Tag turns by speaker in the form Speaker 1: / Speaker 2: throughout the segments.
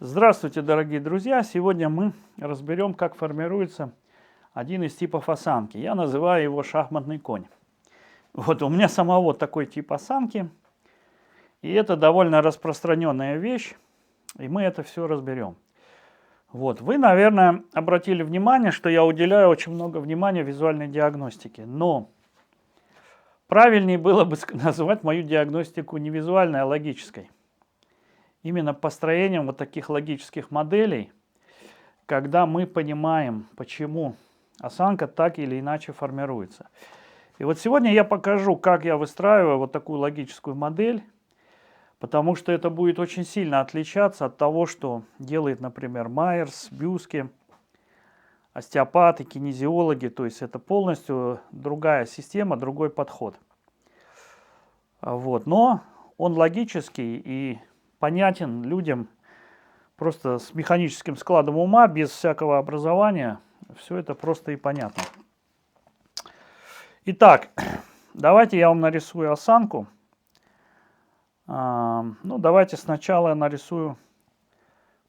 Speaker 1: Здравствуйте, дорогие друзья! Сегодня мы разберем, как формируется один из типов осанки. Я называю его шахматный конь. Вот у меня самого такой тип осанки, и это довольно распространенная вещь, и мы это все разберем. Вот, вы, наверное, обратили внимание, что я уделяю очень много внимания визуальной диагностике, но правильнее было бы назвать мою диагностику не визуальной, а логической. Именно построением вот таких логических моделей, когда мы понимаем, почему осанка так или иначе формируется. И вот сегодня я покажу, как я выстраиваю вот такую логическую модель, потому что это будет очень сильно отличаться от того, что делает, например, Майерс, Бюски, остеопаты, кинезиологи. То есть это полностью другая система, другой подход. Вот. Но он логический и понятен людям просто с механическим складом ума, без всякого образования. Все это просто и понятно. Итак, давайте я вам нарисую осанку. Ну, давайте сначала я нарисую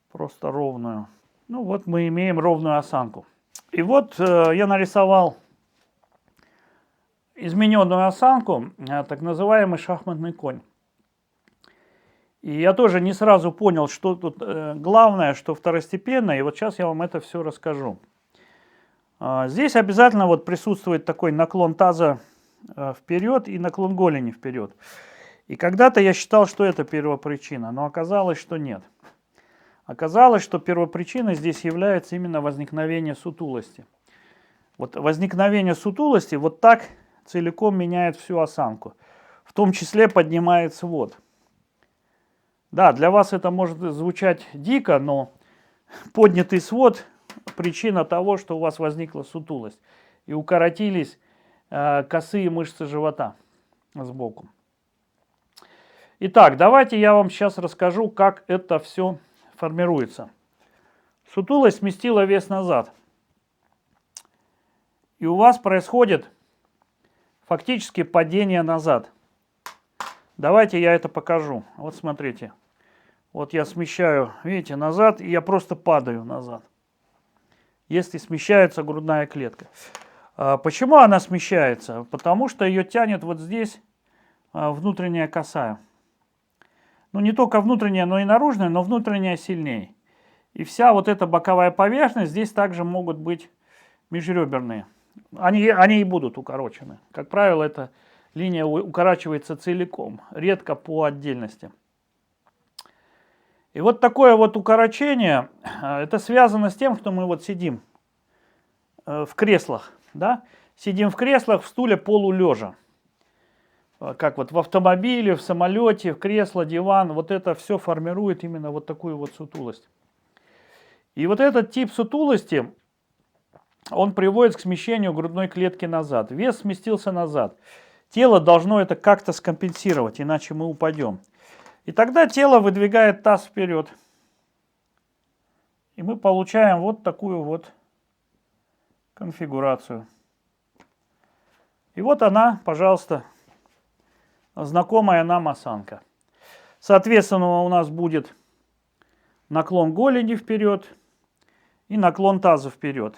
Speaker 1: просто ровную. Ну, вот мы имеем ровную осанку. И вот я нарисовал измененную осанку, так называемый шахматный конь. И я тоже не сразу понял, что тут главное, что второстепенное. И вот сейчас я вам это все расскажу. Здесь обязательно вот присутствует такой наклон таза вперед и наклон голени вперед. И когда-то я считал, что это первопричина, но оказалось, что нет. Оказалось, что первопричиной здесь является именно возникновение сутулости. Вот возникновение сутулости вот так целиком меняет всю осанку. В том числе поднимает свод. Да, для вас это может звучать дико, но поднятый свод – причина того, что у вас возникла сутулость. И укоротились косые мышцы живота сбоку. Итак, давайте я вам сейчас расскажу, как это все формируется. Сутулость сместила вес назад. И у вас происходит фактически падение назад. Давайте я это покажу. Вот смотрите. Вот я смещаю, видите, назад, и я просто падаю назад, если смещается грудная клетка. Почему она смещается? Потому что ее тянет вот здесь внутренняя косая. Ну, не только внутренняя, но и наружная, но внутренняя сильнее. И вся вот эта боковая поверхность, здесь также могут быть межреберные. Они и будут укорочены. Как правило, эта линия укорачивается целиком, редко по отдельности. И вот такое вот укорочение, это связано с тем, что мы вот сидим в креслах, да? Сидим в креслах, в стуле полулежа. Как вот в автомобиле, в самолете, в кресло, диван, вот это все формирует именно вот такую вот сутулость. И вот этот тип сутулости, он приводит к смещению грудной клетки назад. Вес сместился назад. Тело должно это как-то скомпенсировать, иначе мы упадем. И тогда тело выдвигает таз вперед. И мы получаем вот такую вот конфигурацию. И вот она, пожалуйста, знакомая нам осанка. Соответственно, у нас будет наклон голени вперед и наклон таза вперед.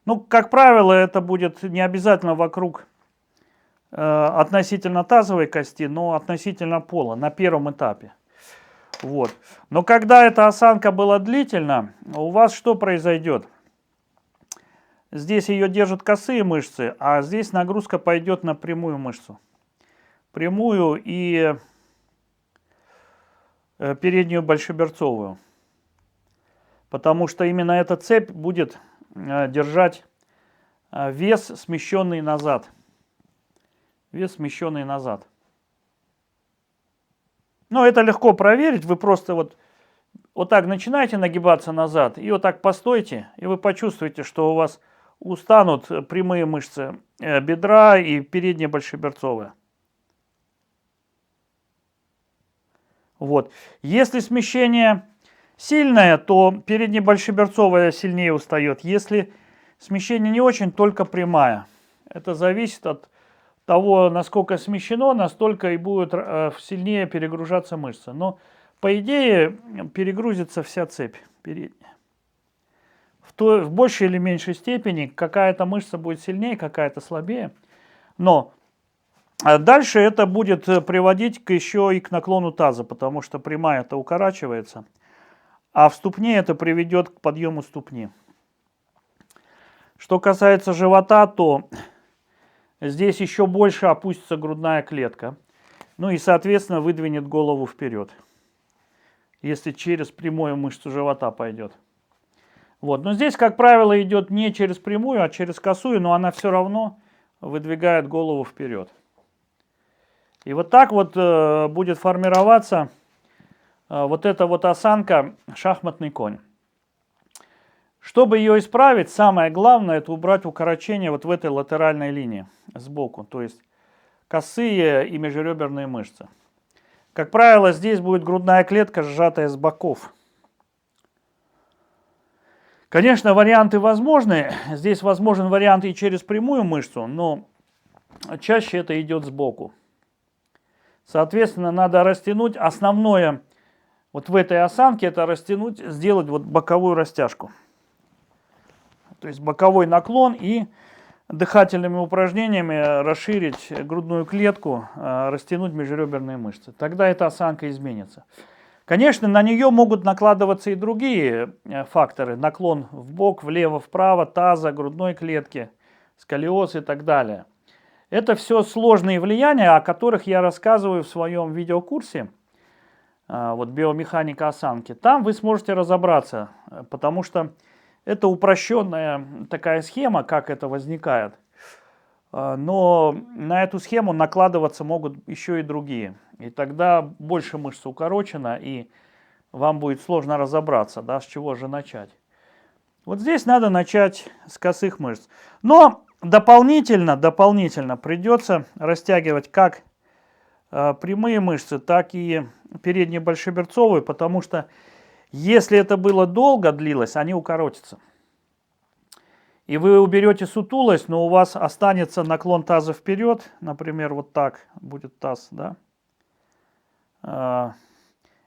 Speaker 1: Ну, как правило, это будет не обязательно вокруг относительно тазовой кости, но относительно пола на первом этапе. Вот. Но когда эта осанка была длительна, у вас что произойдет? Здесь ее держат косые мышцы, а здесь нагрузка пойдет на прямую мышцу. Прямую и переднюю большеберцовую. Потому что именно эта цепь будет держать вес, смещенный назад. Вес, смещенный назад. Но это легко проверить. Вы просто вот так начинаете нагибаться назад, и вот так постойте, и вы почувствуете, что у вас устанут прямые мышцы бедра и передняя большеберцовая. Вот. Если смещение сильное, то передняя большеберцовая сильнее устает. Если смещение не очень, только прямая. Это зависит от того, насколько смещено, настолько и будет сильнее перегружаться мышца. Но по идее, перегрузится вся цепь передняя. В большей или меньшей степени какая-то мышца будет сильнее, какая-то слабее. Но дальше это будет приводить еще и к наклону таза, потому что прямая-то укорачивается, а в ступне это приведет к подъему ступни. Что касается живота, то здесь еще больше опустится грудная клетка. Ну и, соответственно, выдвинет голову вперед, если через прямую мышцу живота пойдет. Вот. Но здесь, как правило, идет не через прямую, а через косую, но она все равно выдвигает голову вперед. И вот так вот будет формироваться вот эта вот осанка шахматный конь. Чтобы ее исправить, самое главное — это убрать укорочение вот в этой латеральной линии сбоку, то есть косые и межреберные мышцы. Как правило, здесь будет грудная клетка, сжатая с боков. Конечно, варианты возможны. Здесь возможен вариант и через прямую мышцу, но чаще это идет сбоку. Соответственно, надо растянуть. Основное вот в этой осанке — это растянуть, сделать вот боковую растяжку. То есть боковой наклон и дыхательными упражнениями расширить грудную клетку, растянуть межреберные мышцы. Тогда эта осанка изменится. Конечно, на нее могут накладываться и другие факторы. Наклон вбок, влево, вправо, таза, грудной клетки, сколиоз и так далее. Это все сложные влияния, о которых я рассказываю в своем видеокурсе. Вот биомеханика осанки. Там вы сможете разобраться, потому что это упрощенная такая схема, как это возникает. Но на эту схему накладываться могут еще и другие. И тогда больше мышц укорочена, и вам будет сложно разобраться, да, с чего же начать. Вот здесь надо начать с косых мышц. Но дополнительно придется растягивать как прямые мышцы, так и передние большеберцовые, потому что если это было долго длилось, они укоротятся. И вы уберете сутулость, но у вас останется наклон таза вперед, например, вот так будет таз, да,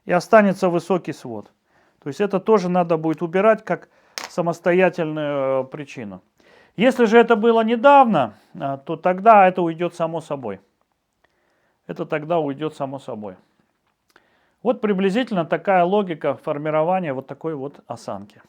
Speaker 1: и останется высокий свод. То есть это тоже надо будет убирать как самостоятельную причину. Если же это было недавно, то тогда это уйдет само собой. Это тогда уйдет само собой. Вот приблизительно такая логика формирования вот такой вот осанки.